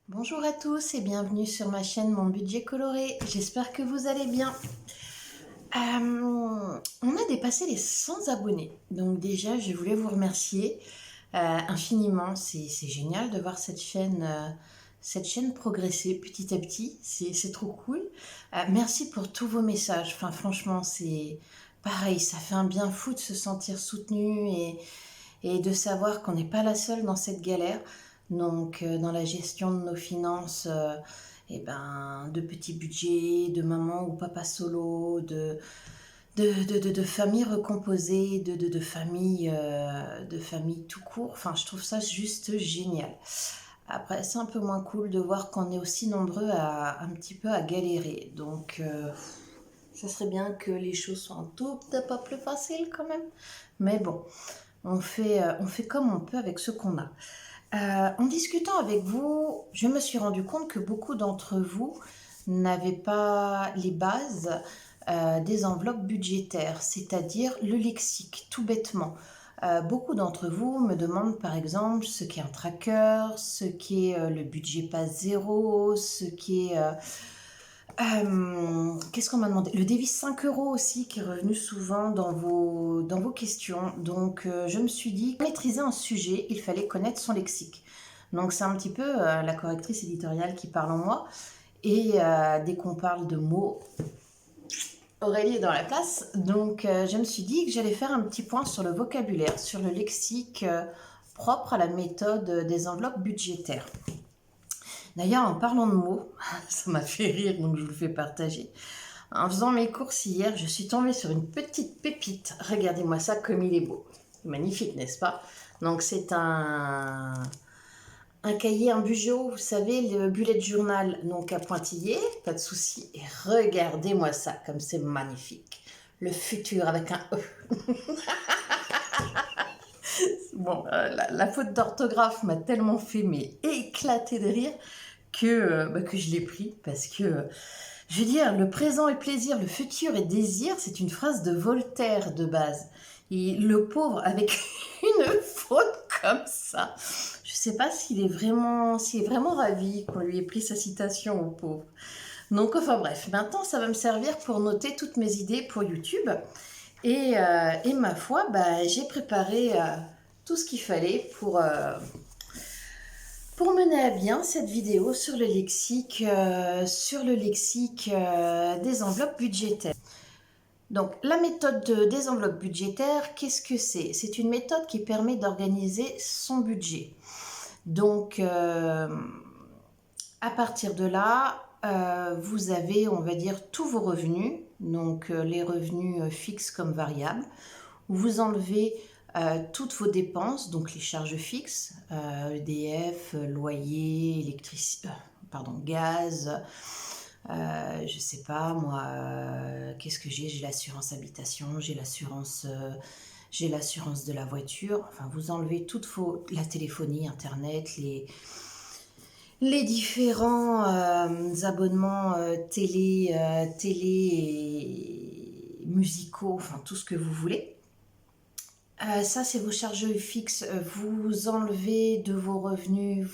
Bonjour à tous et bienvenue sur ma chaîne Mon Budget Coloré. J'espère que vous allez bien. On a dépassé les 100 abonnés. Donc déjà, je voulais vous remercier infiniment. C'est génial de voir cette chaîne progresser petit à petit. C'est trop cool. Merci pour tous vos messages. Enfin, franchement, c'est pareil. Ça fait un bien fou de se sentir soutenu et de savoir qu'on n'est pas la seule dans cette galère. Donc, dans la gestion de nos finances, de petits budgets, de maman ou papa solo, de familles recomposées, de familles tout court. Enfin, je trouve ça juste génial. Après, c'est un peu moins cool de voir qu'on est aussi nombreux un petit peu à galérer. Donc, ça serait bien que les choses soient un tout petit peu plus faciles quand même. Mais bon, on fait comme on peut avec ce qu'on a. En discutant avec vous, je me suis rendu compte que beaucoup d'entre vous n'avaient pas les bases des enveloppes budgétaires, c'est-à-dire le lexique, tout bêtement. Beaucoup d'entre vous me demandent par exemple ce qu'est un tracker, ce qu'est le budget pas zéro, ce qu'est... qu'est-ce qu'on m'a demandé? Le dévis 5 euros aussi qui est revenu souvent dans vos questions. Donc je me suis dit, pour maîtriser un sujet, il fallait connaître son lexique. Donc c'est un petit peu la correctrice éditoriale qui parle en moi. Et dès qu'on parle de mots, Aurélie est dans la place. Donc je me suis dit que j'allais faire un petit point sur le vocabulaire, sur le lexique propre à la méthode des enveloppes budgétaires. D'ailleurs, en parlant de mots, ça m'a fait rire, donc je vous le fais partager. En faisant mes courses hier, je suis tombée sur une petite pépite. Regardez-moi ça comme il est beau. Magnifique, n'est-ce pas? Donc c'est un cahier, un bugeot, vous savez, le bullet journal, donc à pointillé, pas de souci. Et regardez-moi ça comme c'est magnifique. Le futur avec un E. Bon, la faute d'orthographe m'a tellement fait éclater de rire que je l'ai pris parce que, je veux dire, le présent est plaisir, le futur est désir, c'est une phrase de Voltaire de base. Et le pauvre, avec une faute comme ça, je sais pas s'il est vraiment ravi qu'on lui ait pris sa citation au pauvre. Donc, enfin bref, maintenant ça va me servir pour noter toutes mes idées pour YouTube. Et ma foi, j'ai préparé tout ce qu'il fallait pour mener à bien cette vidéo sur le lexique, des enveloppes budgétaires. Donc, la méthode des enveloppes budgétaires, qu'est-ce que c'est? C'est une méthode qui permet d'organiser son budget. Donc, à partir de là, vous avez, on va dire, tous vos revenus, donc les revenus fixes comme variables. Vous enlevez toutes vos dépenses, donc les charges fixes, EDF, loyer, électricité, gaz, je sais pas moi, qu'est-ce que j'ai? J'ai l'assurance habitation, j'ai l'assurance de la voiture. Enfin, vous enlevez la téléphonie, internet, les différents abonnements télé et musicaux, enfin tout ce que vous voulez. Ça, c'est vos charges fixes. Vous enlevez de vos revenus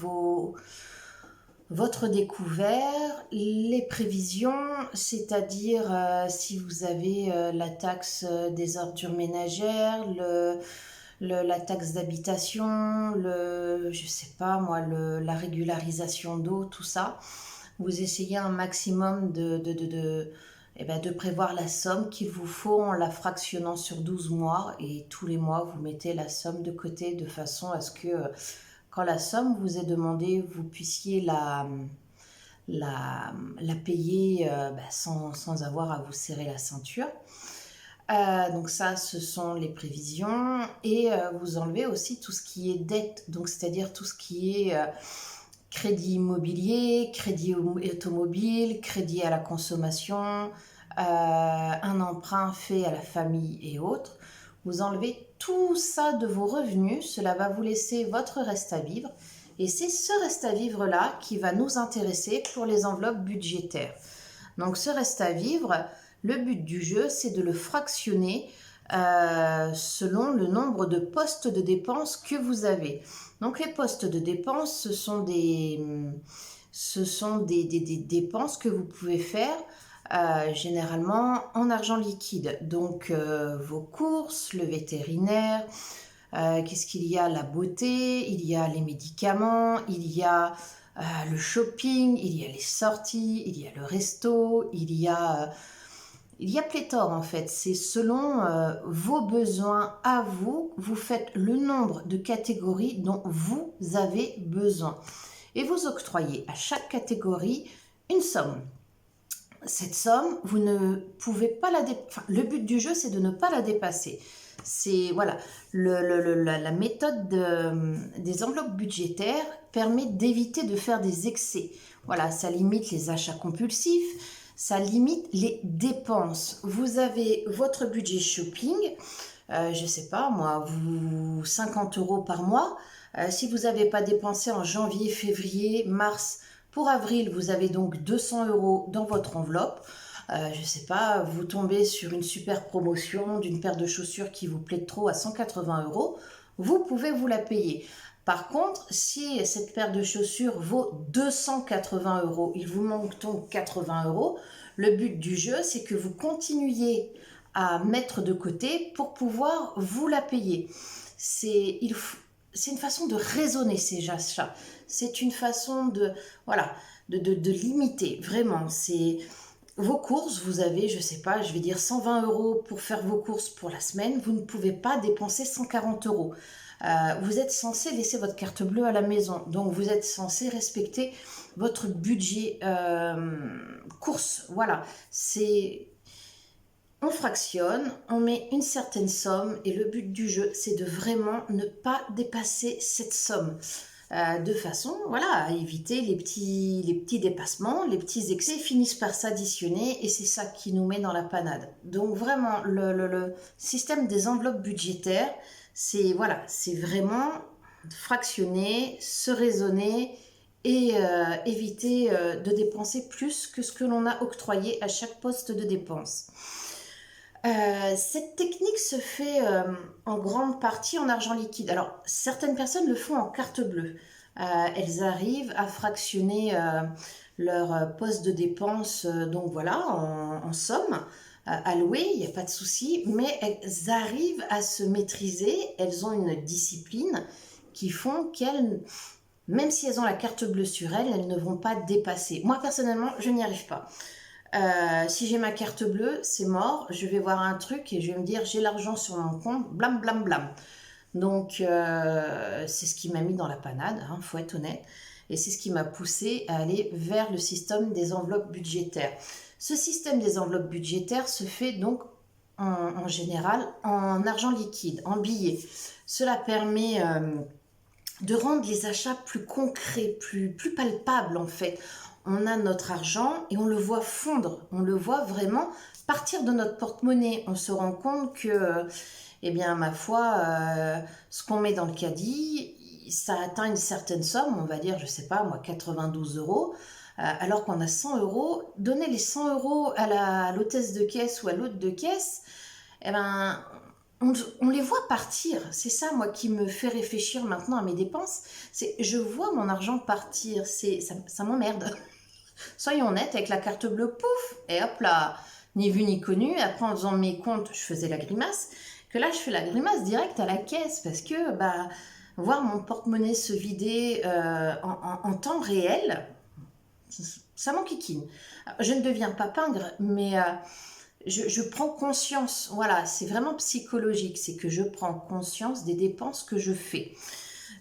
votre découvert, les prévisions, c'est-à-dire si vous avez la taxe des ordures ménagères, la taxe d'habitation, je sais pas moi, la régularisation d'eau, tout ça. Vous essayez un maximum de prévoir la somme qu'il vous faut en la fractionnant sur 12 mois et tous les mois vous mettez la somme de côté de façon à ce que quand la somme vous est demandée, vous puissiez la payer sans avoir à vous serrer la ceinture. Donc ça, ce sont les prévisions et vous enlevez aussi tout ce qui est dette, donc c'est-à-dire tout ce qui est crédit immobilier, crédit automobile, crédit à la consommation, un emprunt fait à la famille et autres. Vous enlevez tout ça de vos revenus, cela va vous laisser votre reste à vivre. Et c'est ce reste à vivre-là qui va nous intéresser pour les enveloppes budgétaires. Donc ce reste à vivre, le but du jeu, c'est de le fractionner selon le nombre de postes de dépenses que vous avez. Donc les postes de dépenses, ce sont ce sont des dépenses que vous pouvez faire généralement en argent liquide. Donc vos courses, le vétérinaire, qu'est-ce qu'il y a? La beauté, il y a les médicaments, il y a le shopping, il y a les sorties, il y a le resto, il y a pléthore en fait. C'est selon vos besoins à vous, vous faites le nombre de catégories dont vous avez besoin. Et vous octroyez à chaque catégorie une somme. Cette somme, vous ne pouvez pas la dépasser. Enfin, le but du jeu, c'est de ne pas la dépasser. C'est voilà, la méthode des enveloppes budgétaires permet d'éviter de faire des excès. Voilà, ça limite les achats compulsifs, ça limite les dépenses. Vous avez votre budget shopping, je sais pas moi, 50 € par mois. Si vous n'avez pas dépensé en janvier, février, mars, pour avril, vous avez donc 200 € dans votre enveloppe. Je sais pas, vous tombez sur une super promotion d'une paire de chaussures qui vous plaît trop à 180 €, vous pouvez vous la payer. Par contre, si cette paire de chaussures vaut 280 €, il vous manque donc 80 €, le but du jeu, c'est que vous continuiez à mettre de côté pour pouvoir vous la payer. C'est une façon de raisonner ces achats. C'est une façon de, voilà, de limiter, vraiment. C'est vos courses, vous avez, je sais pas, je vais dire 120 € pour faire vos courses pour la semaine. Vous ne pouvez pas dépenser 140 €. Vous êtes censé laisser votre carte bleue à la maison. Donc, vous êtes censé respecter votre budget course. Voilà, on fractionne, on met une certaine somme et le but du jeu, c'est de vraiment ne pas dépasser cette somme. De façon voilà, à éviter les petits dépassements, les petits excès finissent par s'additionner et c'est ça qui nous met dans la panade. Donc vraiment, le système des enveloppes budgétaires, c'est voilà, c'est vraiment fractionner, se raisonner et éviter de dépenser plus que ce que l'on a octroyé à chaque poste de dépense. Cette technique se fait en grande partie en argent liquide. Alors, certaines personnes le font en carte bleue. Elles arrivent à fractionner leur poste de dépense, donc voilà, en somme allouée, il n'y a pas de souci, mais elles arrivent à se maîtriser, elles ont une discipline qui font qu'elles, même si elles ont la carte bleue sur elles, elles ne vont pas dépasser. Moi, personnellement, je n'y arrive pas. Si j'ai ma carte bleue, c'est mort. Je vais voir un truc et je vais me dire j'ai l'argent sur mon compte, blam blam blam. Donc c'est ce qui m'a mis dans la panade, hein, faut être honnête. Et c'est ce qui m'a poussé à aller vers le système des enveloppes budgétaires. Ce système des enveloppes budgétaires se fait donc en général en argent liquide, en billets. Cela permet de rendre les achats plus concrets, plus palpables en fait. On a notre argent et on le voit fondre, on le voit vraiment partir de notre porte-monnaie. On se rend compte que, eh bien, ma foi, ce qu'on met dans le caddie, ça atteint une certaine somme, on va dire, je sais pas, moi, 92 €, alors qu'on a 100 €. Donner les 100 € à l'hôtesse de caisse ou à l'hôte de caisse, eh ben, on les voit partir. C'est ça, moi, qui me fait réfléchir maintenant à mes dépenses. C'est, je vois mon argent partir. Ça m'emmerde. Soyons honnêtes, avec la carte bleue, pouf, et hop là, ni vu ni connu. Après, en faisant mes comptes, je faisais la grimace. Que là, je fais la grimace direct à la caisse parce que voir mon porte-monnaie se vider en temps réel, ça m'enquiquine. Je ne deviens pas pingre, mais je prends conscience. Voilà, c'est vraiment psychologique. C'est que je prends conscience des dépenses que je fais.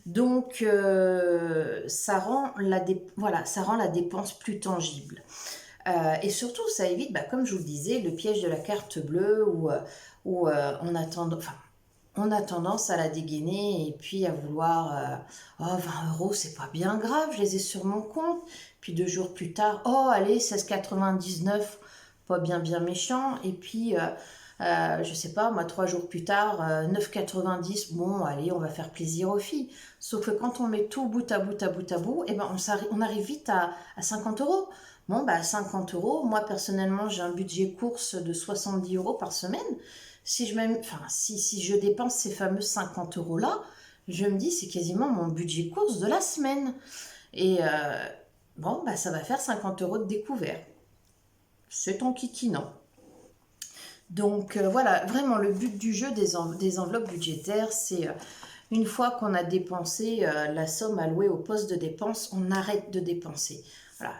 Donc, ça rend la dépense plus tangible. Et surtout, ça évite, comme je vous le disais, le piège de la carte bleue où on a tendance à la dégainer et puis à vouloir oh, 20 €, c'est pas bien grave, je les ai sur mon compte. Puis 2 jours plus tard, oh, allez, 16,99, pas bien méchant. Et puis, je sais pas, moi, 3 jours plus tard, 9,90, bon, allez, on va faire plaisir aux filles. Sauf que quand on met tout bout à bout, eh ben, on arrive vite à 50 €. Bon, 50 €, moi, personnellement, j'ai un budget course de 70 € par semaine. Si je dépense ces fameux 50 € là, je me dis, c'est quasiment mon budget course de la semaine. Et Bon, bah, ça va faire 50 € de découvert. C'est ton kikinant. Donc voilà, vraiment le but du jeu des enveloppes budgétaires, c'est une fois qu'on a dépensé la somme allouée au poste de dépense, on arrête de dépenser. Voilà.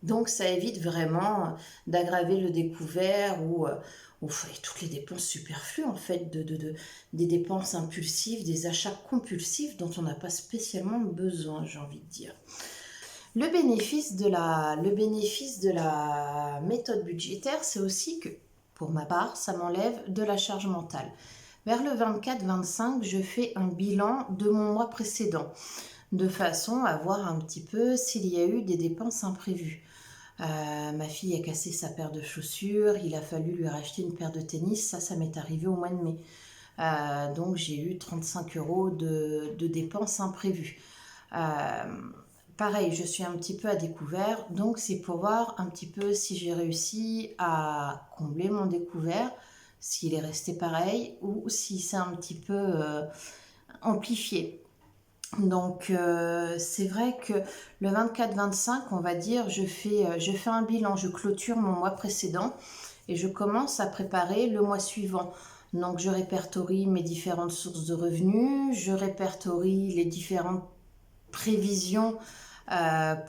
Donc ça évite vraiment d'aggraver le découvert ou toutes les dépenses superflues en fait, des dépenses impulsives, des achats compulsifs dont on n'a pas spécialement besoin, j'ai envie de dire. Le bénéfice de la méthode budgétaire, c'est aussi que, pour ma part, ça m'enlève de la charge mentale. Vers le 24-25, je fais un bilan de mon mois précédent, de façon à voir un petit peu s'il y a eu des dépenses imprévues. Ma fille a cassé sa paire de chaussures, il a fallu lui racheter une paire de tennis, ça m'est arrivé au mois de mai. Donc j'ai eu 35 € de dépenses imprévues. Pareil, je suis un petit peu à découvert, donc c'est pour voir un petit peu si j'ai réussi à combler mon découvert, s'il est resté pareil ou si c'est un petit peu amplifié. Donc c'est vrai que le 24-25, on va dire, je fais un bilan, je clôture mon mois précédent et je commence à préparer le mois suivant. Donc je répertorie mes différentes sources de revenus, je répertorie les différentes prévisions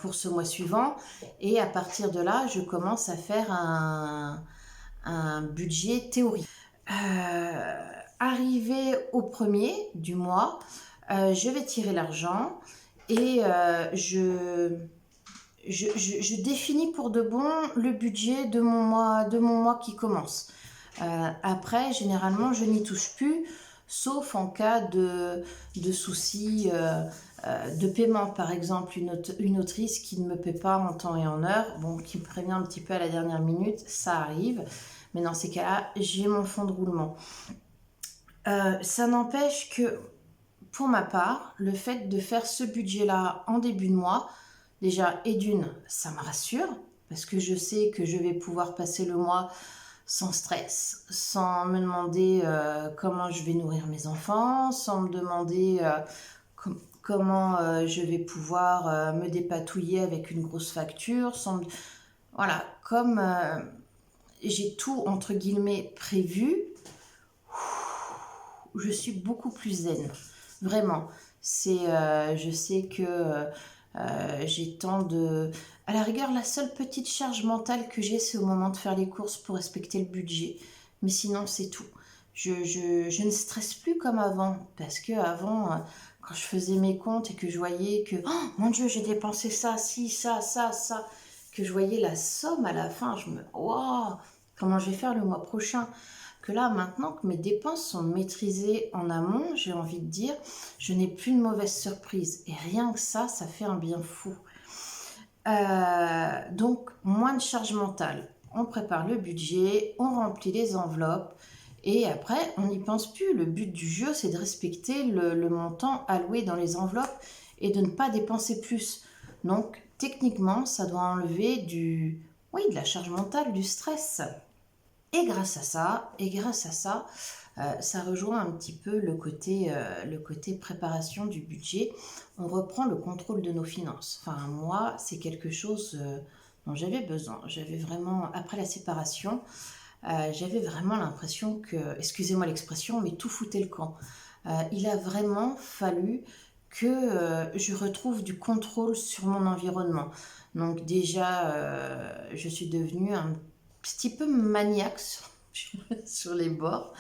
pour ce mois suivant et à partir de là, je commence à faire un budget théorique. Arrivé au premier du mois, je vais tirer l'argent et je définis pour de bon le budget de mon mois qui commence. Après, généralement, je n'y touche plus, sauf en cas de soucis de paiement. Par exemple, une autrice qui ne me paie pas en temps et en heure, bon, qui me prévient un petit peu à la dernière minute, ça arrive. Mais dans ces cas-là, j'ai mon fonds de roulement. Ça n'empêche que, pour ma part, le fait de faire ce budget-là en début de mois, déjà, et d'une, ça me rassure, parce que je sais que je vais pouvoir passer le mois sans stress, sans me demander comment je vais nourrir mes enfants, sans me demander comment je vais pouvoir me dépatouiller avec une grosse facture, voilà, comme j'ai tout, entre guillemets, prévu, je suis beaucoup plus zen. Vraiment. Je sais que j'ai tant de... À la rigueur, la seule petite charge mentale que j'ai, c'est au moment de faire les courses pour respecter le budget. Mais sinon, c'est tout. Je ne stresse plus comme avant. Parce que avant, quand je faisais mes comptes et que je voyais que, oh mon Dieu, j'ai dépensé ça, ci, ça, que je voyais la somme à la fin, je me... Waouh, comment je vais faire le mois prochain? Que là, maintenant que mes dépenses sont maîtrisées en amont, j'ai envie de dire, je n'ai plus de mauvaises surprises. Et rien que ça fait un bien fou. Donc, moins de charge mentale. On prépare le budget, on remplit les enveloppes et après, on n'y pense plus. Le but du jeu, c'est de respecter le montant alloué dans les enveloppes et de ne pas dépenser plus. Donc, techniquement, ça doit enlever de la charge mentale, du stress. Et grâce à ça, ça rejoint un petit peu le côté préparation du budget. On reprend le contrôle de nos finances. Enfin, moi, c'est quelque chose dont j'avais besoin. J'avais vraiment, après la séparation, j'avais vraiment l'impression que, excusez-moi l'expression, mais tout foutait le camp. Il a vraiment fallu que je retrouve du contrôle sur mon environnement. Donc déjà, je suis devenue un petit peu maniaque sur les bords.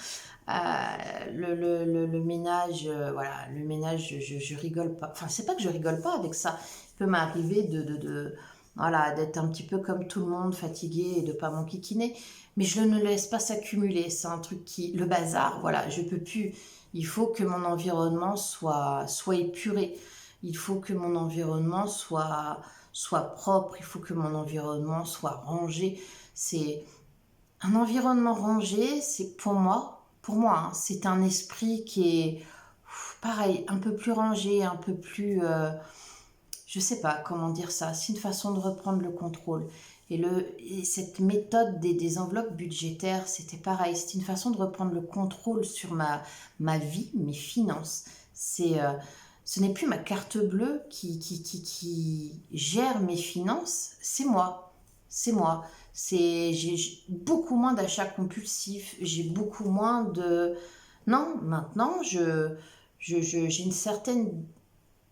Le ménage, voilà, le ménage, je rigole pas. Enfin, c'est pas que je rigole pas avec ça. Il peut m'arriver voilà, d'être un petit peu comme tout le monde, fatiguée et de pas m'enquiquiner. Mais je ne le laisse pas s'accumuler. C'est un truc le bazar, voilà, je peux plus. Il faut que mon environnement soit épuré. Il faut que mon environnement soit propre. Il faut que mon environnement soit rangé. C'est un environnement rangé, c'est pour moi, hein, c'est un esprit qui est pareil, un peu plus rangé, un peu plus, je sais pas comment dire ça. C'est une façon de reprendre le contrôle. Et cette méthode des enveloppes budgétaires, c'était pareil. C'est une façon de reprendre le contrôle sur ma vie, mes finances. Ce n'est plus ma carte bleue qui gère mes finances, c'est moi. C'est moi. J'ai beaucoup moins d'achats compulsifs, j'ai beaucoup moins de... Non, maintenant, j'ai une certaine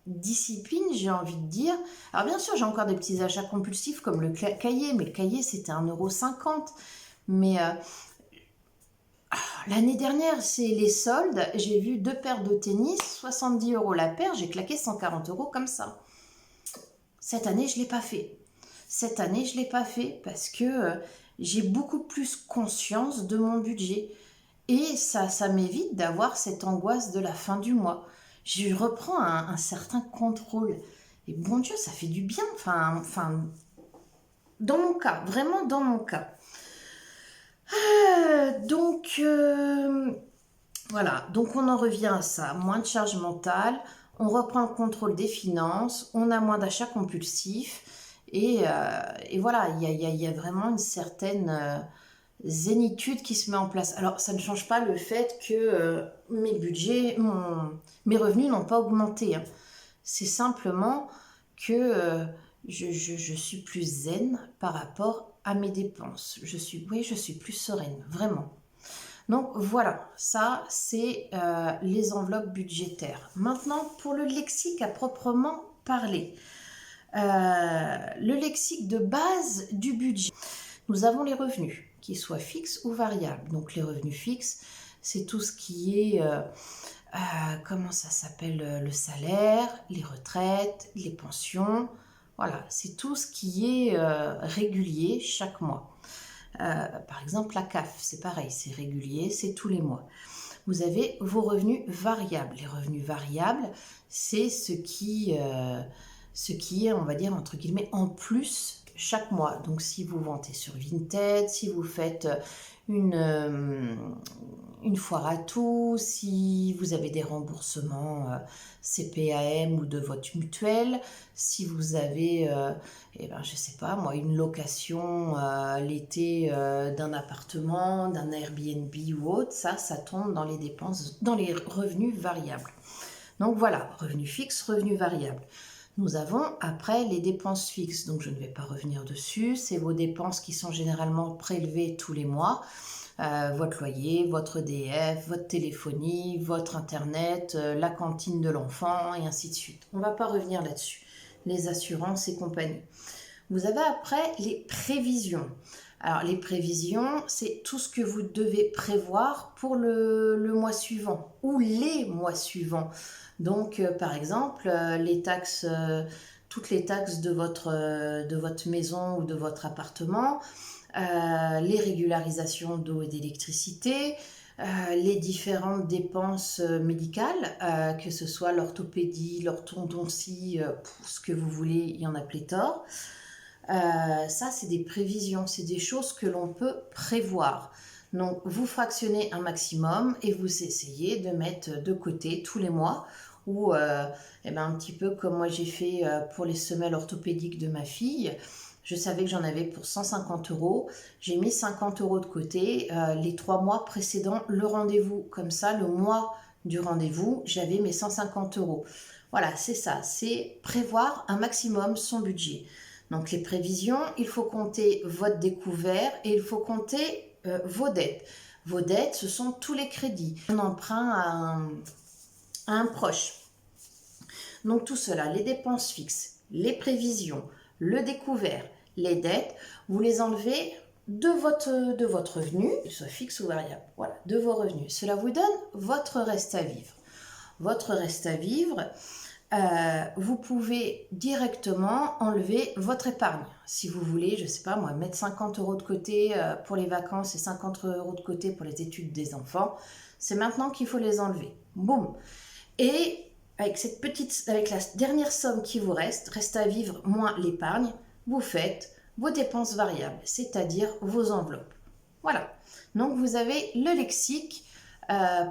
discipline, j'ai envie de dire. Alors bien sûr, j'ai encore des petits achats compulsifs comme le cahier, mais le cahier, c'était 1,50 €. Mais l'année dernière, c'est les soldes, j'ai vu 2 paires de tennis, 70 € la paire, j'ai claqué 140 € comme ça. Cette année, je ne l'ai pas fait. Cette année, je ne l'ai pas fait parce que j'ai beaucoup plus conscience de mon budget. Et ça m'évite d'avoir cette angoisse de la fin du mois. Je reprends un certain contrôle. Et bon Dieu, ça fait du bien. Enfin, dans mon cas, vraiment dans mon cas. Voilà, donc on en revient à ça. Moins de charge mentale, on reprend le contrôle des finances, on a moins d'achats compulsifs. Et voilà, il y a vraiment une certaine zénitude qui se met en place. Alors, ça ne change pas le fait que mes budgets, mes revenus n'ont pas augmenté, hein. C'est simplement que je suis plus zen par rapport à mes dépenses. Je suis plus sereine, vraiment. Donc voilà, ça c'est les enveloppes budgétaires. Maintenant, pour le lexique à proprement parler. Le lexique de base du budget. Nous avons les revenus, qu'ils soient fixes ou variables. Donc les revenus fixes, c'est tout ce qui est, comment ça s'appelle, le salaire, les retraites, les pensions. Voilà, c'est tout ce qui est régulier chaque mois. Par exemple, la CAF, c'est pareil, c'est régulier, c'est tous les mois. Vous avez vos revenus variables. Les revenus variables, c'est ce qui est, on va dire, entre guillemets, en plus chaque mois. Donc, si vous vantez sur Vinted, si vous faites une foire à tout, si vous avez des remboursements CPAM ou de votre mutuelle, si vous avez, je sais pas moi, une location l'été d'un appartement, d'un Airbnb ou autre, ça tombe dans les dépenses, dans les revenus variables. Donc voilà, revenus fixes, revenus variables. Nous avons après les dépenses fixes, donc je ne vais pas revenir dessus, c'est vos dépenses qui sont généralement prélevées tous les mois, votre loyer, votre EDF, votre téléphonie, votre internet, la cantine de l'enfant et ainsi de suite. On ne va pas revenir là-dessus, les assurances et compagnie. Vous avez après les prévisions. Alors les prévisions, c'est tout ce que vous devez prévoir pour le mois suivant ou les mois suivants. Donc par exemple, les taxes, toutes les taxes de votre maison ou de votre appartement, les régularisations d'eau et d'électricité, les différentes dépenses médicales, que ce soit l'orthopédie, l'orthodontie, ce que vous voulez, il y en a pléthore. Ça, c'est des prévisions, c'est des choses que l'on peut prévoir. Donc, vous fractionnez un maximum et vous essayez de mettre de côté tous les mois ou un petit peu comme moi j'ai fait pour les semelles orthopédiques de ma fille. Je savais que j'en avais pour 150 €. J'ai mis 50 € de côté les 3 mois précédant le rendez-vous. Comme ça, le mois du rendez-vous, j'avais mes 150 €. Voilà, c'est ça, c'est prévoir un maximum son budget. Donc les prévisions, il faut compter votre découvert et il faut compter vos dettes. Vos dettes, ce sont tous les crédits. Un emprunt à un proche. Donc tout cela, les dépenses fixes, les prévisions, le découvert, les dettes, vous les enlevez de votre revenu, qu'il soit fixe ou variable. Voilà, de vos revenus. Cela vous donne votre reste à vivre. Votre reste à vivre, vous pouvez directement enlever votre épargne. Si vous voulez, je ne sais pas moi, mettre 50 € de côté pour les vacances et 50 € de côté pour les études des enfants, c'est maintenant qu'il faut les enlever. Boum. Et avec la dernière somme qui vous reste à vivre moins l'épargne, vous faites vos dépenses variables, c'est-à-dire vos enveloppes. Voilà. Donc vous avez le lexique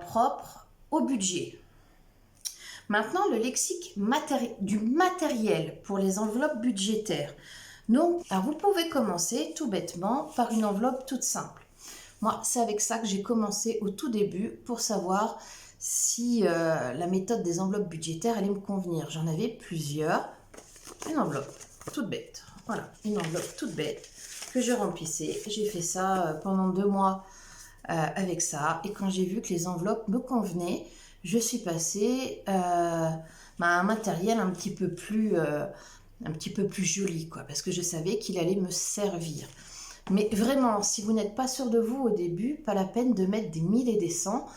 propre au budget. Maintenant, le lexique du matériel pour les enveloppes budgétaires. Donc, alors vous pouvez commencer tout bêtement par une enveloppe toute simple. Moi, c'est avec ça que j'ai commencé au tout début pour savoir si la méthode des enveloppes budgétaires allait me convenir. J'en avais plusieurs. Une enveloppe toute bête. Voilà, une enveloppe toute bête que je remplissais. J'ai fait ça pendant 2 mois avec ça. Et quand j'ai vu que les enveloppes me convenaient, je suis passée à un matériel un petit peu plus joli, quoi, parce que je savais qu'il allait me servir. Mais vraiment, si vous n'êtes pas sûr de vous au début, pas la peine de mettre des 1000 et des 100.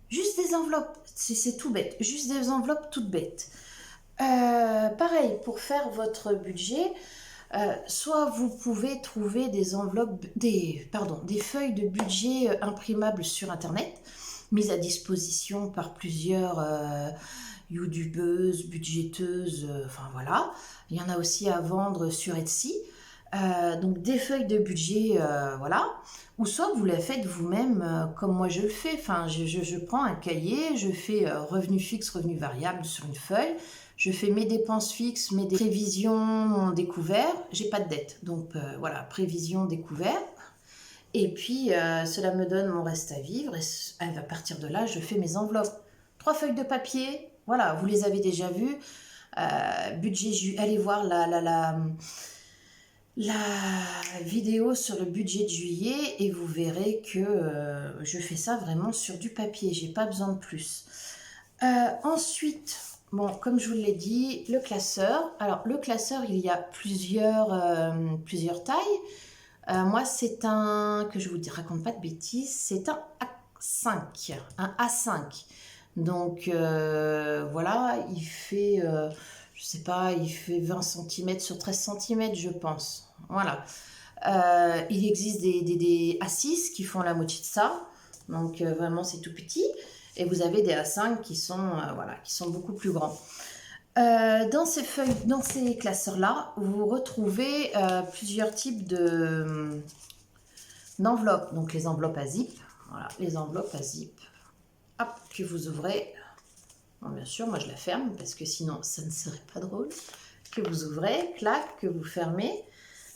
Juste des enveloppes, c'est tout bête. Juste des enveloppes toutes bêtes. Pareil, pour faire votre budget, soit vous pouvez trouver des enveloppes, des feuilles de budget imprimables sur Internet, mises à disposition par plusieurs youtubeuses, budgéteuses, enfin voilà. Il y en a aussi à vendre sur Etsy. Donc des feuilles de budget, voilà. Ou soit vous la faites vous-même comme moi je le fais. Enfin, je prends un cahier, je fais revenu fixe, revenu variable sur une feuille. Je fais mes dépenses fixes, mes prévisions découvert. J'ai pas de dette, donc voilà, prévision découvert. Et puis cela me donne mon reste à vivre. Et à partir de là, je fais mes enveloppes. 3 feuilles de papier, voilà, vous les avez déjà vues. Budget, allez voir la vidéo sur le budget de juillet et vous verrez que je fais ça vraiment sur du papier, j'ai pas besoin de plus. Ensuite, bon, comme je vous l'ai dit, le classeur. Alors le classeur, il y a plusieurs tailles. Moi, c'est que je vous raconte pas de bêtises, c'est un A5, un A5. Donc voilà, il fait, je sais pas, il fait 20 cm sur 13 cm, je pense. Voilà. Il existe des A6 qui font la moitié de ça. Donc vraiment, c'est tout petit. Et vous avez des A5 qui sont, voilà, qui sont beaucoup plus grands. Dans ces classeurs-là, vous retrouvez plusieurs types d'enveloppes. Donc les enveloppes à zip. Voilà, les enveloppes à zip. Hop, que vous ouvrez. Bon, bien sûr, moi je la ferme parce que sinon ça ne serait pas drôle. Que vous ouvrez, clac, que vous fermez.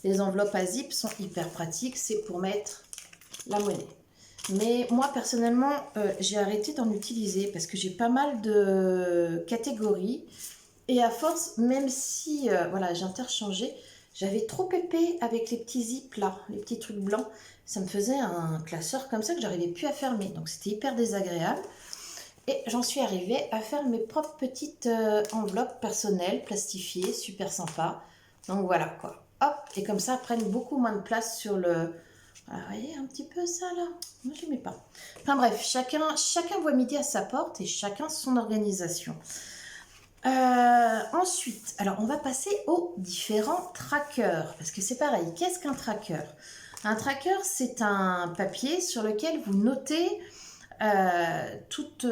Les enveloppes à zip sont hyper pratiques, c'est pour mettre la monnaie. Mais moi personnellement, j'ai arrêté d'en utiliser parce que j'ai pas mal de catégories. Et à force, même si voilà, j'ai interchangé, j'avais trop épais avec les petits zips là, les petits trucs blancs. Ça me faisait un classeur comme ça que j'arrivais plus à fermer. Donc c'était hyper désagréable. Et j'en suis arrivée à faire mes propres petites enveloppes personnelles, plastifiées, super sympa. Donc voilà quoi. Hop, et comme ça, prennent beaucoup moins de place sur le... Voilà, vous voyez un petit peu ça là? Moi, je n'aimais pas. Enfin bref, chacun voit midi à sa porte et chacun son organisation. Ensuite, alors on va passer aux différents trackers. Parce que c'est pareil, qu'est-ce qu'un tracker? Un tracker, c'est un papier sur lequel vous notez toutes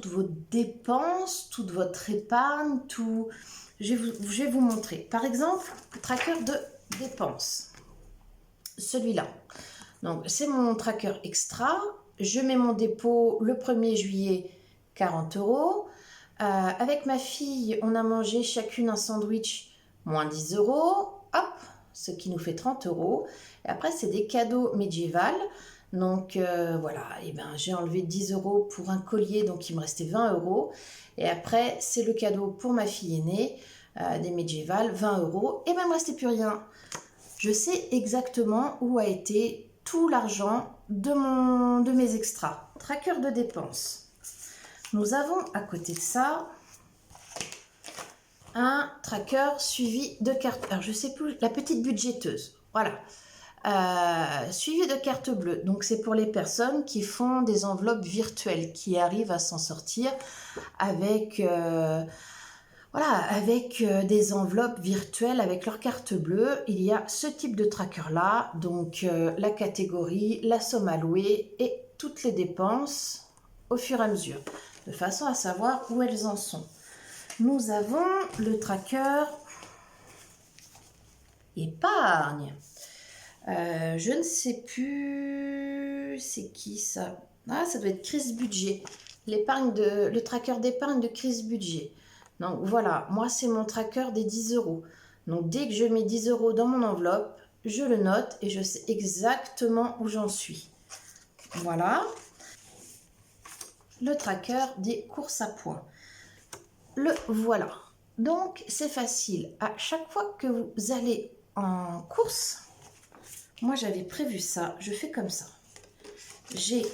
vos dépenses, toute votre épargne, tout... Je vais vous montrer. Par exemple, le tracker de dépenses. Celui-là. Donc, c'est mon tracker extra. Je mets mon dépôt le 1er juillet, 40 €. Avec ma fille, on a mangé chacune un sandwich, moins 10 €. Hop, ce qui nous fait 30 €. Et après, c'est des cadeaux médiévals. Donc voilà, et ben, j'ai enlevé 10 € pour un collier, donc il me restait 20 €. Et après, c'est le cadeau pour ma fille aînée, des médiévales, 20 €. Et ben, il ne me restait plus rien. Je sais exactement où a été tout l'argent de mes extras. Tracker de dépenses. Nous avons à côté de ça un tracker suivi de carte. Alors, je sais plus, la petite budgéteuse. Voilà. Suivi de carte bleue. Donc, c'est pour les personnes qui font des enveloppes virtuelles, qui arrivent à s'en sortir avec, des enveloppes virtuelles avec leur carte bleue. Il y a ce type de tracker-là. Donc, la catégorie, la somme allouée et toutes les dépenses au fur et à mesure, de façon à savoir où elles en sont. Nous avons le tracker épargne. Je ne sais plus c'est qui ça. Ah, ça doit être Crise Budget. Le tracker d'épargne de Crise Budget. Donc voilà, moi c'est mon tracker des 10 €. Donc dès que je mets 10 € dans mon enveloppe, je le note et je sais exactement où j'en suis. Voilà. le tracker des courses à points. Le voilà. Donc, c'est facile. À chaque fois que vous allez en course, moi j'avais prévu ça, je fais comme ça. J'ai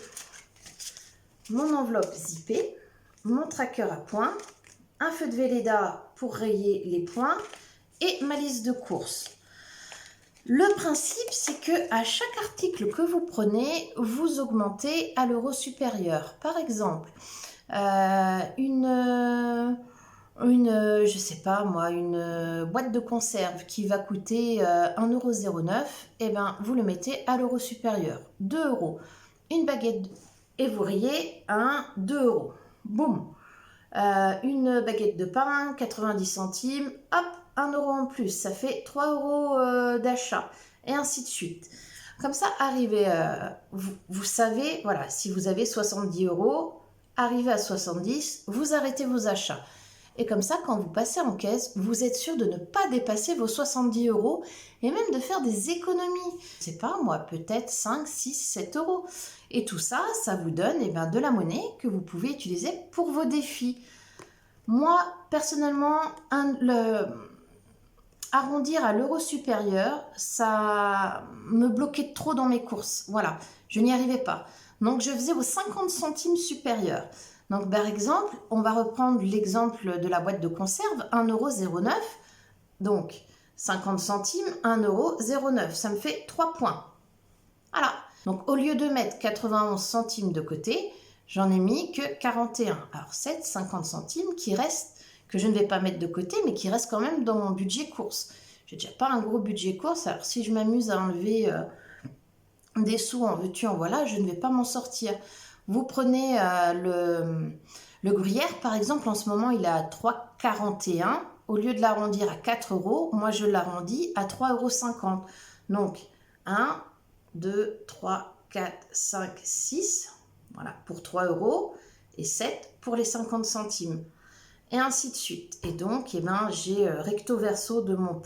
mon enveloppe zippée, mon tracker à points, un feu de Velleda pour rayer les points et ma liste de courses. Le principe, c'est que à chaque article que vous prenez, vous augmentez à l'euro supérieur. Par exemple, je sais pas moi, une boîte de conserve qui va coûter 1,09 €, et ben vous le mettez à l'euro supérieur. 2 euros. Une baguette et vous rayez 2 euros. Boum. Une baguette de pain, 90 centimes, hop, 1 euro en plus, ça fait 3 euros d'achat, et ainsi de suite. Comme ça, arrivez, vous savez, voilà, si vous avez 70 euros, arrivez à 70, vous arrêtez vos achats. Et comme ça, quand vous passez en caisse, vous êtes sûr de ne pas dépasser vos 70 euros et même de faire des économies. C'est pas moi, peut-être 5, 6, 7 euros. Et tout ça, ça vous donne de la monnaie que vous pouvez utiliser pour vos défis. Moi, personnellement, arrondir à l'euro supérieur, ça me bloquait trop dans mes courses. Voilà, je n'y arrivais pas. Donc, je faisais aux 50 centimes supérieurs. Donc, par exemple, on va reprendre l'exemple de la boîte de conserve, 1,09 €. Donc, 50 centimes, 1,09 €. Ça me fait 3 points. Voilà. Donc, au lieu de mettre 91 centimes de côté, j'en ai mis que 41. Alors, 7, 50 centimes qui restent, que je ne vais pas mettre de côté, mais qui restent quand même dans mon budget course. J'ai déjà pas un gros budget course. Alors, si je m'amuse à enlever des sous en veux-tu, en voilà, je ne vais pas m'en sortir. Vous prenez le gruyère, par exemple, en ce moment, il est à 3,41 €. Au lieu de l'arrondir à 4 euros, moi, je l'arrondis à 3,50 €. Donc, 1, 2, 3, 4, 5, 6, voilà, pour 3 euros, et 7 pour les 50 centimes. Et ainsi de suite. Et donc, j'ai recto verso de mon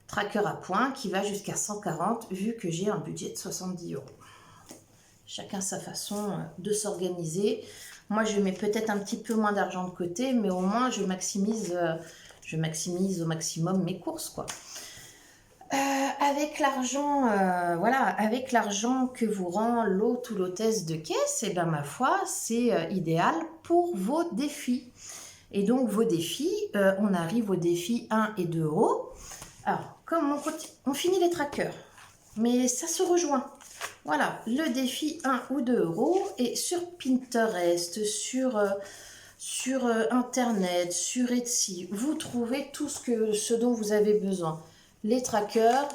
tracker à points qui va jusqu'à 140 vu que j'ai un budget de 70 euros. Chacun sa façon de s'organiser. Moi, je mets peut-être un petit peu moins d'argent de côté, mais au moins, je maximise au maximum mes courses, quoi. Avec l'argent, avec l'argent que vous rend l'hôte ou l'hôtesse de caisse, ma foi, c'est idéal pour vos défis. Et donc, vos défis, on arrive aux défis 1 et 2 euros. Alors, comme on finit les trackers, mais ça se rejoint. Voilà, le défi 1 ou 2 euros, et sur Pinterest, sur Internet, sur Etsy, vous trouvez tout ce dont vous avez besoin. Les trackers,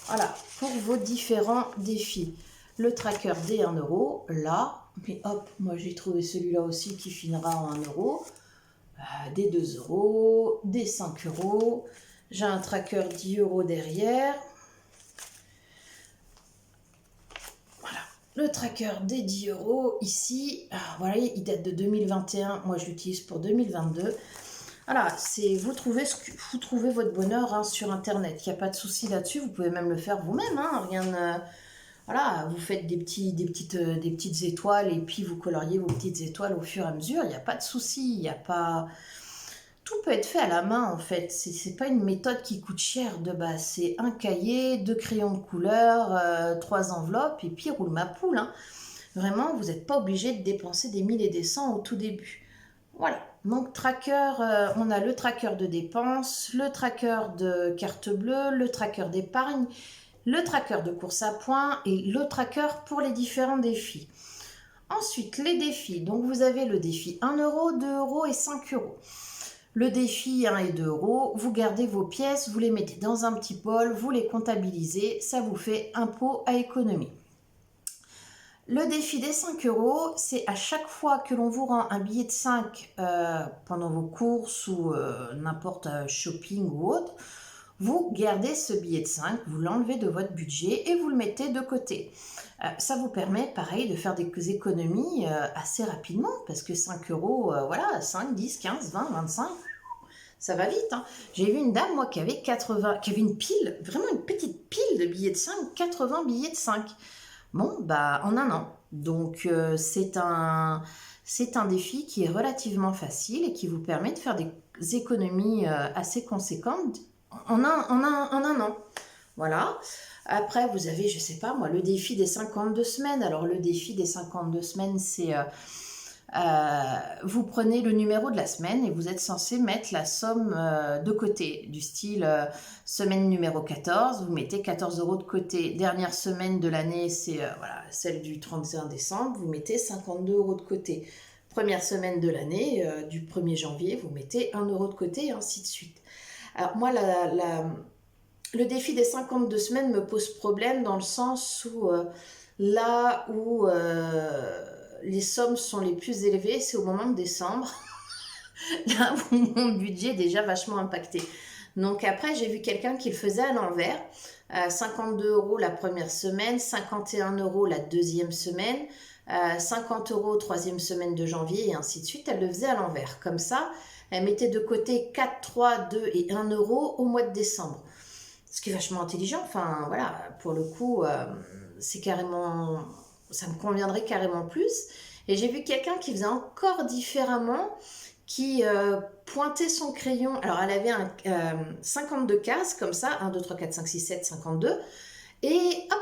voilà, pour vos différents défis. Le tracker des 1 euro, là, mais hop, moi j'ai trouvé celui-là aussi qui finira en 1 euro, des 2 euros, des 5 euros. J'ai un tracker 10 euros derrière. Voilà, le tracker des 10 euros ici. Voilà, il date de 2021. Moi, je l'utilise pour 2022. Voilà, vous trouvez votre bonheur sur Internet. Il n'y a pas de souci là-dessus. Vous pouvez même le faire vous-même. Voilà, vous faites des petites étoiles et puis vous coloriez vos petites étoiles au fur et à mesure. Il n'y a pas de souci. Tout peut être fait à la main en fait. C'est pas une méthode qui coûte cher de base. C'est un cahier, 2 crayons de couleur, 3 enveloppes et puis roule ma poule. Vraiment, vous n'êtes pas obligé de dépenser des 1000 et des 100 au tout début. Voilà. Donc tracker, on a le tracker de dépenses, le tracker de carte bleue, le tracker d'épargne, le tracker de course à points et le tracker pour les différents défis. Ensuite, les défis. Donc vous avez le défi 1 euro, 2 euros et 5 euros. Le défi 1 et 2 euros, vous gardez vos pièces, vous les mettez dans un petit bol, vous les comptabilisez, ça vous fait impôt à économie. Le défi des 5 euros, c'est à chaque fois que l'on vous rend un billet de 5 pendant vos courses ou n'importe shopping ou autre, vous gardez ce billet de 5, vous l'enlevez de votre budget et vous le mettez de côté. Ça vous permet, pareil, de faire des économies assez rapidement parce que 5 euros, voilà, 5, 10, 15, 20, 25, ça va vite. J'ai vu une dame, moi, qui avait une pile, vraiment une petite pile de billets de 5, 80 billets de 5. Bon, en un an. Donc c'est un défi qui est relativement facile et qui vous permet de faire des économies assez conséquentes en un an. Voilà. Après, vous avez, je sais pas moi, le défi des 52 semaines. Alors, le défi des 52 semaines, c'est vous prenez le numéro de la semaine et vous êtes censé mettre la somme de côté, du style semaine numéro 14, vous mettez 14 € de côté. Dernière semaine de l'année, c'est voilà, celle du 31 décembre, vous mettez 52 € de côté. Première semaine de l'année, du 1er janvier, vous mettez 1 € de côté et ainsi de suite. Alors moi, le défi des 52 semaines me pose problème dans le sens où là où les sommes sont les plus élevées, c'est au moment de décembre, là où mon budget est déjà vachement impacté. Donc après, j'ai vu quelqu'un qui le faisait à l'envers, 52 € la première semaine, 51 € la deuxième semaine, 50 € troisième semaine de janvier et ainsi de suite. Elle le faisait à l'envers. Comme ça, elle mettait de côté 4, 3, 2 et 1 € au mois de décembre. Ce qui est vachement intelligent. Enfin, voilà, pour le coup, c'est carrément... ça me conviendrait carrément plus. Et j'ai vu quelqu'un qui faisait encore différemment, qui pointait son crayon. Alors, elle avait 52 cases, comme ça, 1, 2, 3, 4, 5, 6, 7, 52. Et hop,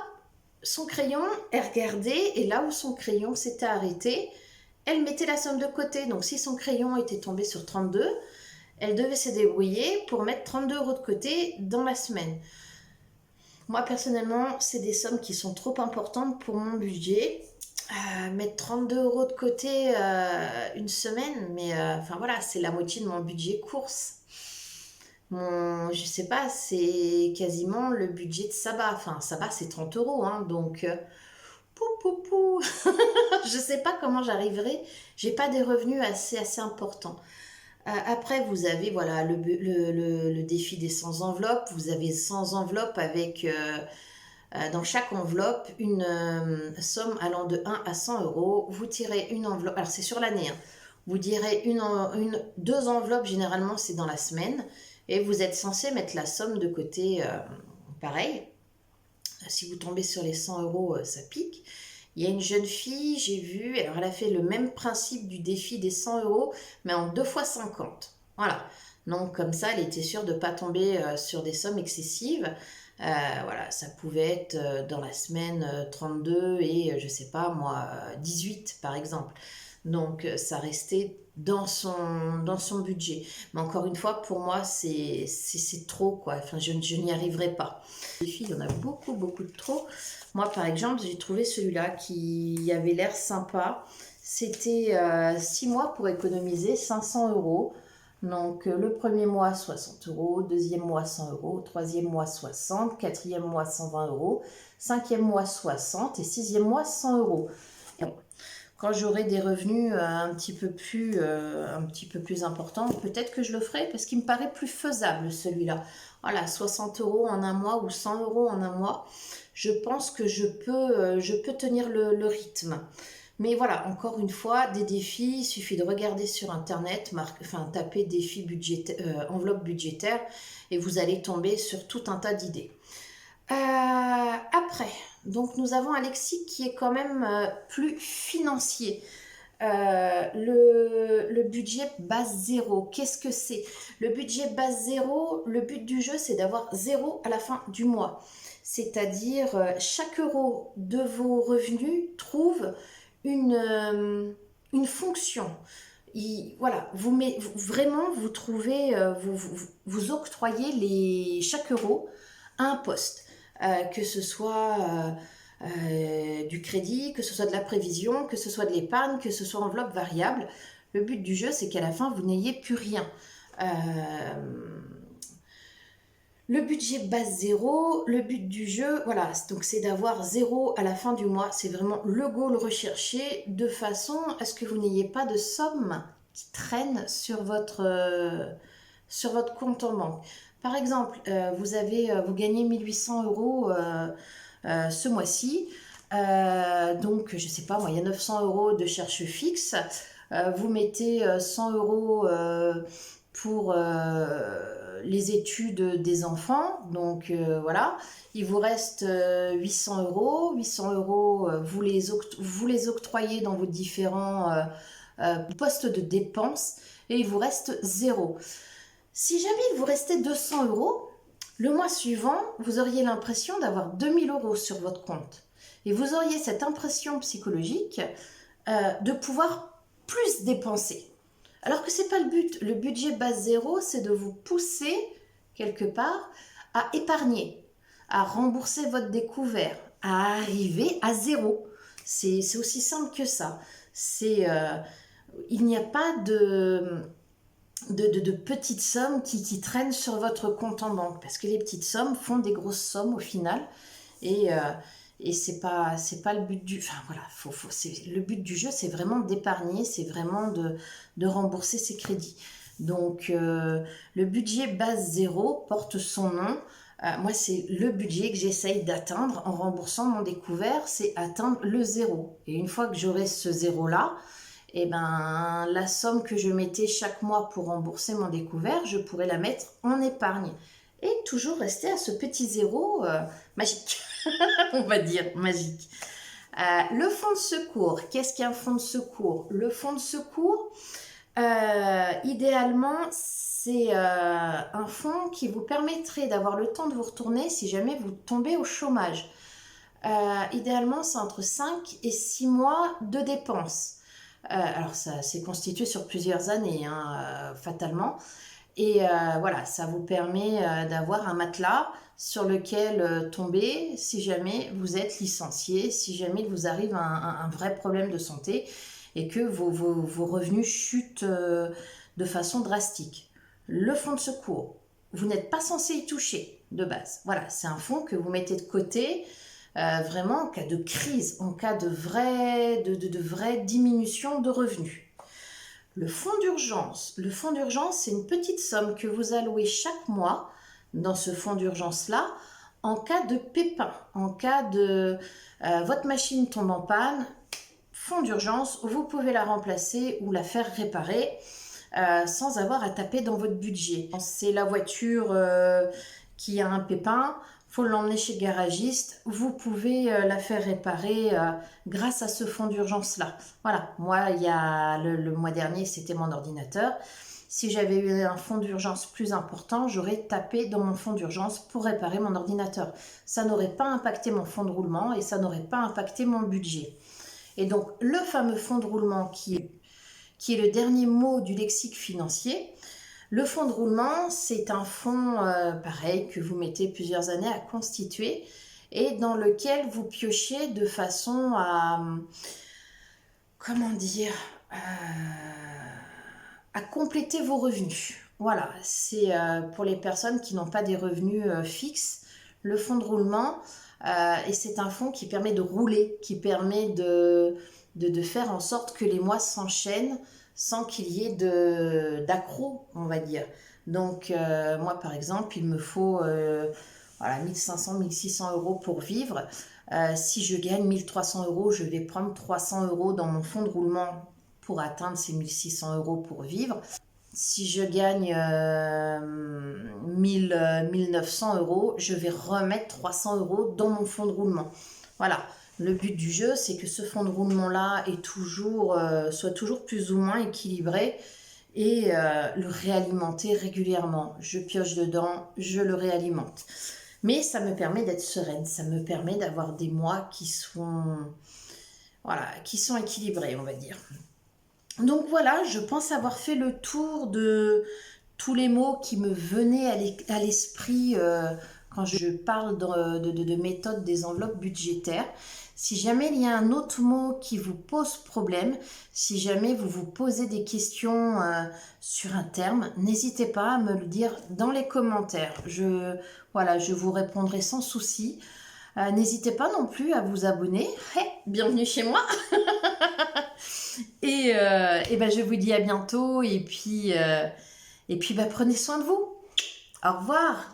son crayon, elle regardait, et là où son crayon s'était arrêté, elle mettait la somme de côté. Donc, si son crayon était tombé sur 32, elle devait se débrouiller pour mettre 32 € de côté dans la semaine. Moi, personnellement, c'est des sommes qui sont trop importantes pour mon budget. Mettre 32 € de côté une semaine, mais enfin voilà, c'est la moitié de mon budget course. Je sais pas, c'est quasiment le budget de Sabah. Enfin, Sabah, c'est 30 €, hein, donc pou pou pou. Je sais pas comment j'arriverai. J'ai pas des revenus assez importants. Après, vous avez voilà, le défi des 100 enveloppes. Vous avez 100 enveloppes avec dans chaque enveloppe une somme allant de 1 à 100 €. Vous tirez une enveloppe, alors c'est sur l'année, hein. Vous direz deux enveloppes, généralement c'est dans la semaine, et vous êtes censé mettre la somme de côté pareil. Si vous tombez sur les 100 €, ça pique. Il y a une jeune fille, j'ai vu, alors elle a fait le même principe du défi des 100 €, mais en 2 fois 50. Voilà. Donc comme ça, elle était sûre de ne pas tomber sur des sommes excessives. Voilà, ça pouvait être dans la semaine 32 et je sais pas moi, 18 par exemple. Donc ça restait dans son budget. Mais encore une fois, pour moi, c'est trop quoi. Enfin, je n'y arriverai pas. Les filles, il y en a beaucoup de trop. Moi, par exemple, j'ai trouvé celui-là qui avait l'air sympa. C'était 6 mois pour économiser 500 €. Donc, le premier mois, 60 €, deuxième mois, 100 €, troisième mois, 60, quatrième mois, 120 €, cinquième mois, 60 et sixième mois, 100 €. Et bon, quand j'aurai des revenus un petit peu plus importants, peut-être que je le ferai parce qu'il me paraît plus faisable celui-là. Voilà, 60 € en un mois ou 100 € en un mois. Je pense que je peux tenir le rythme. Mais voilà, encore une fois, des défis, il suffit de regarder sur Internet, taper défi enveloppe budgétaire, et vous allez tomber sur tout un tas d'idées. Après, donc nous avons Alexis qui est quand même plus financier. Le budget base 0, qu'est-ce que c'est? Le budget base 0, le but du jeu, c'est d'avoir 0 à la fin du mois. C'est-à-dire, chaque euro de vos revenus trouve une fonction. Voilà, vraiment, vous trouvez, vous octroyez chaque euro à un poste, que ce soit du crédit, que ce soit de la prévision, que ce soit de l'épargne, que ce soit enveloppe variable. Le but du jeu, c'est qu'à la fin, vous n'ayez plus rien. Le budget base 0, le but du jeu, voilà, donc c'est d'avoir 0 à la fin du mois. C'est vraiment le goal recherché de façon à ce que vous n'ayez pas de somme qui traîne sur votre compte en banque. Par exemple, vous gagnez 1800 € ce mois-ci. Donc, je ne sais pas, moi, il y a 900 € de charge fixe. Vous mettez 100 € pour les études des enfants. Donc voilà, il vous reste 800 euros. 800 euros, vous les octroyez dans vos différents postes de dépenses et il vous reste 0. Si jamais il vous restait 200 euros, le mois suivant, vous auriez l'impression d'avoir 2000 euros sur votre compte. Et vous auriez cette impression psychologique de pouvoir plus dépenser. Alors que ce n'est pas le but. Le budget base 0, c'est de vous pousser, quelque part, à épargner, à rembourser votre découvert, à arriver à 0. C'est aussi simple que ça. Il n'y a pas de petites sommes qui traînent sur votre compte en banque, parce que les petites sommes font des grosses sommes au final, et c'est pas le but du... Enfin voilà, le but du jeu, c'est vraiment d'épargner, c'est vraiment de rembourser ses crédits. Donc le budget base 0 porte son nom. Moi, c'est le budget que j'essaye d'atteindre en remboursant mon découvert, c'est atteindre le 0. Et une fois que j'aurai ce 0-là, eh ben, la somme que je mettais chaque mois pour rembourser mon découvert, je pourrais la mettre en épargne. Et toujours rester à ce petit 0 magique, on va dire, magique. Le fonds de secours, qu'est-ce qu'un fonds de secours? Le fonds de secours, idéalement, c'est un fonds qui vous permettrait d'avoir le temps de vous retourner si jamais vous tombez au chômage. Idéalement, c'est entre 5 et 6 mois de dépenses. Alors, ça s'est constitué sur plusieurs années, hein, fatalement. Et voilà, ça vous permet d'avoir un matelas sur lequel tomber si jamais vous êtes licencié, si jamais il vous arrive un vrai problème de santé et que vos revenus chutent de façon drastique. Le fonds de secours, vous n'êtes pas censé y toucher de base. Voilà, c'est un fonds que vous mettez de côté vraiment en cas de crise, en cas de vraie diminution de revenus. Le fonds d'urgence, c'est une petite somme que vous allouez chaque mois dans ce fonds d'urgence-là en cas de pépin, en cas de votre machine tombe en panne, fonds d'urgence, vous pouvez la remplacer ou la faire réparer sans avoir à taper dans votre budget. C'est la voiture qui a un pépin, faut l'emmener chez le garagiste, vous pouvez la faire réparer grâce à ce fonds d'urgence-là. Voilà, moi, il y a le mois dernier, c'était mon ordinateur. Si j'avais eu un fonds d'urgence plus important, j'aurais tapé dans mon fonds d'urgence pour réparer mon ordinateur. Ça n'aurait pas impacté mon fonds de roulement et ça n'aurait pas impacté mon budget. Et donc, le fameux fonds de roulement qui est le dernier mot du lexique financier, le fonds de roulement, c'est un fonds pareil que vous mettez plusieurs années à constituer et dans lequel vous piochez de façon à, comment dire, à compléter vos revenus. Voilà, c'est pour les personnes qui n'ont pas des revenus fixes, le fonds de roulement, et c'est un fonds qui permet de rouler, qui permet de faire en sorte que les mois s'enchaînent sans qu'il y ait d'accro, on va dire. Donc, moi, par exemple, il me faut voilà, 1500, 1600 euros pour vivre. Si je gagne 1300 euros, je vais prendre 300 euros dans mon fonds de roulement pour atteindre ces 1600 euros pour vivre. Si je gagne 1900 euros, je vais remettre 300 euros dans mon fonds de roulement. Voilà. Le but du jeu, c'est que ce fonds de roulement-là soit toujours plus ou moins équilibré et le réalimenter régulièrement. Je pioche dedans, je le réalimente. Mais ça me permet d'être sereine, ça me permet d'avoir des mois qui sont équilibrés, on va dire. Donc voilà, je pense avoir fait le tour de tous les mots qui me venaient à l'esprit quand je parle de méthode des enveloppes budgétaires. Si jamais il y a un autre mot qui vous pose problème, si jamais vous vous posez des questions sur un terme, n'hésitez pas à me le dire dans les commentaires. Je vous répondrai sans souci. N'hésitez pas non plus à vous abonner. Hey, bienvenue chez moi. Et ben, je vous dis à bientôt. Et puis prenez soin de vous. Au revoir.